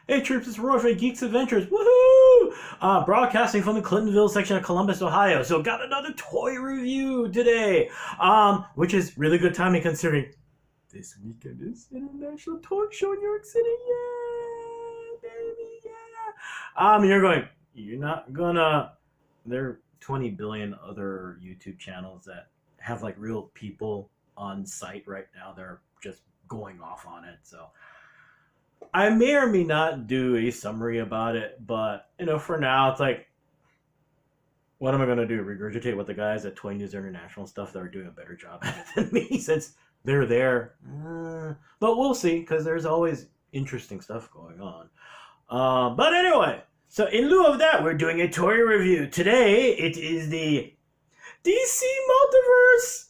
Hey troops, it's Roy from Geeks Adventures. Woohoo! Broadcasting from the Clintonville section of Columbus, Ohio. So got another toy review today. Which is really good timing considering this weekend is International Toy Show in New York City. Yeah, baby, yeah. You're not gonna. There are 20 billion other YouTube channels that have like real people on site right now. They're just going off on it. So I may or may not do a summary about it, but for now, it's like, what am I gonna do? Regurgitate what the guys at Toy News International stuff that are doing a better job at it than me since they're there. But we'll see, because there's always interesting stuff going on. But anyway, so in lieu of that, we're doing a toy review. Today, it is the DC Multiverse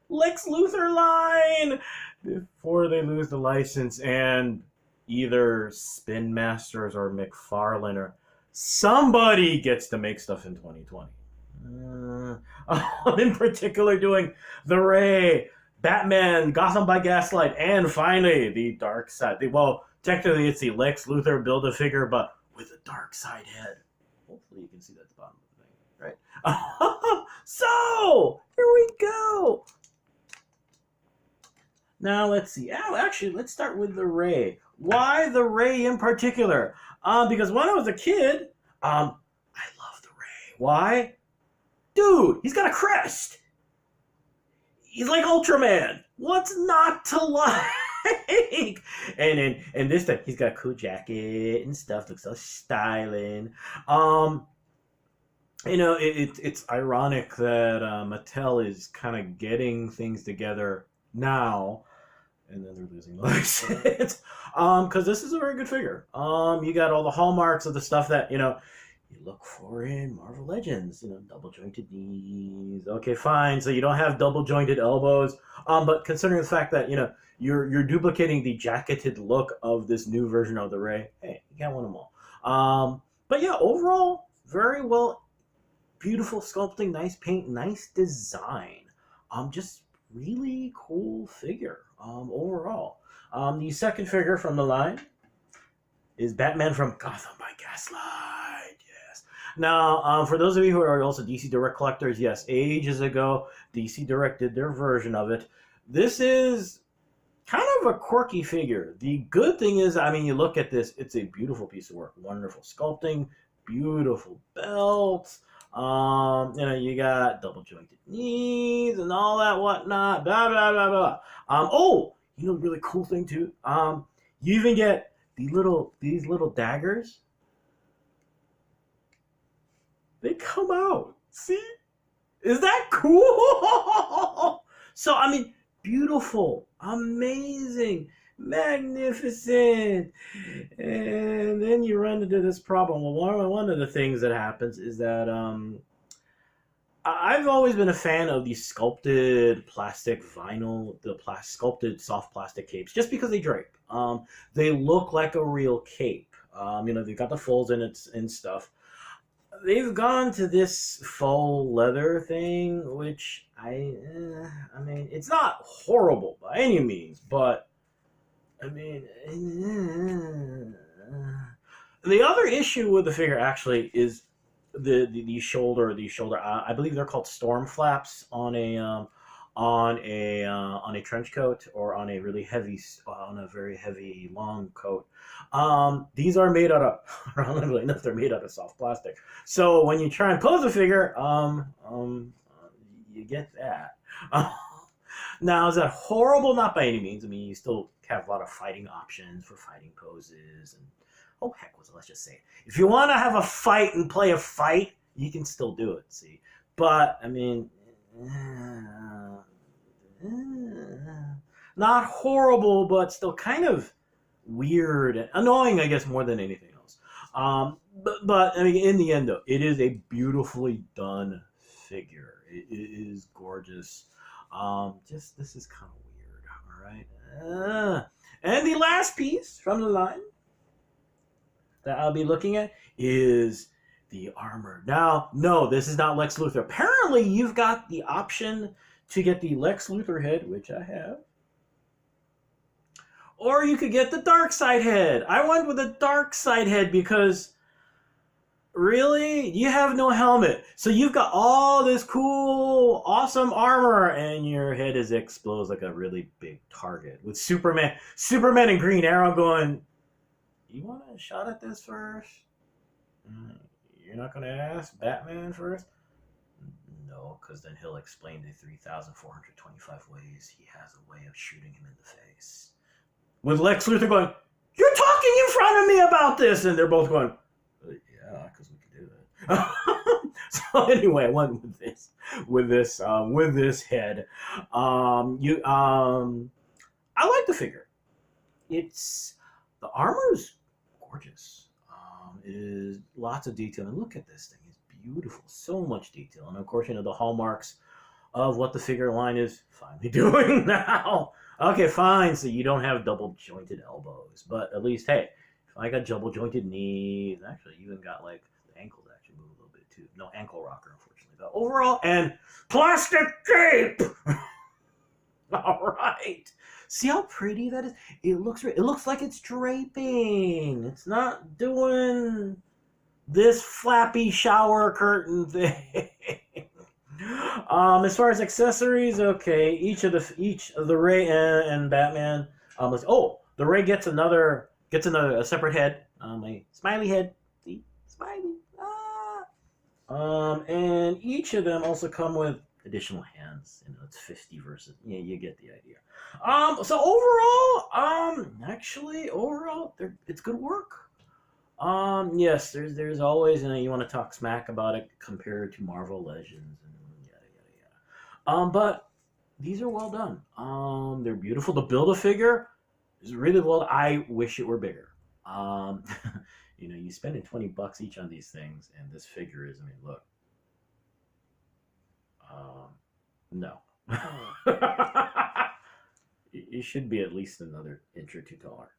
Lex Luthor line before they lose the license and either Spin Masters or McFarlane or somebody gets to make stuff in 2020. In particular, doing the Ray, Batman, Gotham by Gaslight, and finally the Darkseid. Well, technically it's the Lex Luthor Build-A-Figure, but with a Darkseid head. Hopefully you can see that at the bottom of the thing, right? So here we go. Now let's see. Actually, let's start with the Ray. Why the Ray in particular? Because when I was a kid, I love the Ray. Why? Dude, he's got a crest. He's like Ultraman. What's not to like? And this time he's got a cool jacket and stuff. Looks so styling. It's ironic that Mattel is kind of getting things together now, and then they're losing the license. Because this is a very good figure. You got all the hallmarks of the stuff that you look for in Marvel Legends. Double jointed knees. Okay, fine. So you don't have double jointed elbows. But considering the fact that you're duplicating the jacketed look of this new version of the Ray, hey, you got one of them all. But yeah, overall, very well, beautiful sculpting, nice paint, nice design. Just really cool figure overall. The second figure from the line is Batman from Gotham by Gaslight. Yes. Now, for those of you who are also DC Direct collectors, yes, ages ago, DC Direct did their version of it. This is kind of a quirky figure. The good thing is, you look at this, it's a beautiful piece of work. Wonderful sculpting, beautiful belts. You got double jointed knees and all that whatnot, blah blah blah blah. Really cool thing too. You even get these little daggers. They come out. See? Is that cool? So beautiful, amazing, magnificent. And then you run into this problem. Well, one of the things that happens is that I've always been a fan of these sculpted plastic vinyl, sculpted soft plastic capes, just because they drape. They look like a real cape. They've got the folds in it and stuff. They've gone to this faux leather thing, which it's not horrible by any means, but the other issue with the figure actually is the shoulder. I believe they're called storm flaps on a trench coat or on a very heavy long coat. These are made out of, ironically enough, they're made out of soft plastic. So when you try and pose a figure, you get that. Now, is that horrible? Not by any means. You still have a lot of fighting options for fighting poses. And oh, heck with it, let's just say it. If you want to have a fight and play a fight, you can still do it, see? But, not horrible, but still kind of weird. Annoying, I guess, more than anything else. But in the end, though, it is a beautifully done figure. It is gorgeous. This is kind of weird, all right? And the last piece from the line that I'll be looking at is the armor. Now, no, this is not Lex Luthor. Apparently, you've got the option to get the Lex Luthor head, which I have, Or you could get the Darkseid head. I went with the Darkseid head because, really? You have no helmet. So you've got all this cool, awesome armor, and your head explodes like a really big target. With Superman and Green Arrow going, you want a shot at this first? You're not going to ask Batman first? No, because then he'll explain the 3,425 ways he has a way of shooting him in the face. With Lex Luthor going, you're talking in front of me about this! And they're both going, yeah, because we can do that. So anyway, I went with this head. I like the figure. The armor's gorgeous. Is lots of detail. And look at this thing. It's beautiful. So much detail. And of course, the hallmarks of what the figure line is finally doing now. Okay, fine. So you don't have double jointed elbows. But at least, hey, if I got double jointed knees, actually, you even got like the ankles actually move a little bit too. No ankle rocker, unfortunately. But overall, and plastic tape! All right. See how pretty that is? It looks like it's draping. It's not doing this flappy shower curtain thing. As far as accessories, okay, each of the Ray and Batman. The Ray gets a separate head. A smiley head. See, smiley. And each of them also come with additional hands. It's 50 versus. Yeah, you get the idea. So overall, it's good work. Yes, there's always, you want to talk smack about it compared to Marvel Legends and yada yada yada. But these are well done. They're beautiful. The Build-A-Figure is really well. I wish it were bigger. You spending $20 each on these things, and this figure is. Look. No. It should be at least another inch or two taller.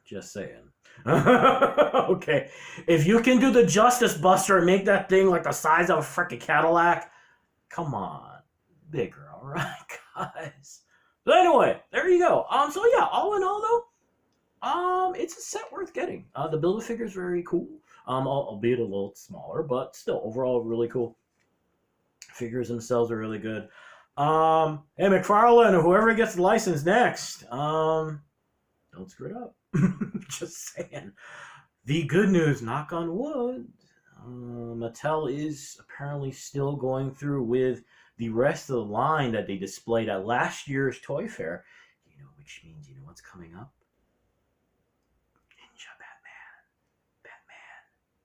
Just saying. Okay. If you can do the Justice Buster and make that thing like the size of a freaking Cadillac, come on. Bigger, alright, guys. So anyway, there you go. So yeah, all in all though, it's a set worth getting. The Build-A-Figure is very cool. Albeit a little smaller, but still overall really cool. Figures themselves are really good. Hey, McFarlane, or whoever gets the license next, don't screw it up. Just saying. The good news, knock on wood, Mattel is apparently still going through with the rest of the line that they displayed at last year's Toy Fair. Which means, what's coming up? Ninja Batman,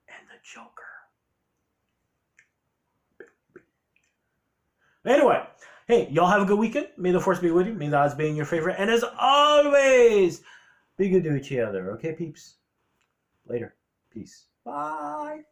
and the Joker. Anyway, hey, y'all have a good weekend. May the force be with you. May the odds be in your favor. And as always, be good to each other. Okay, peeps? Later. Peace. Bye.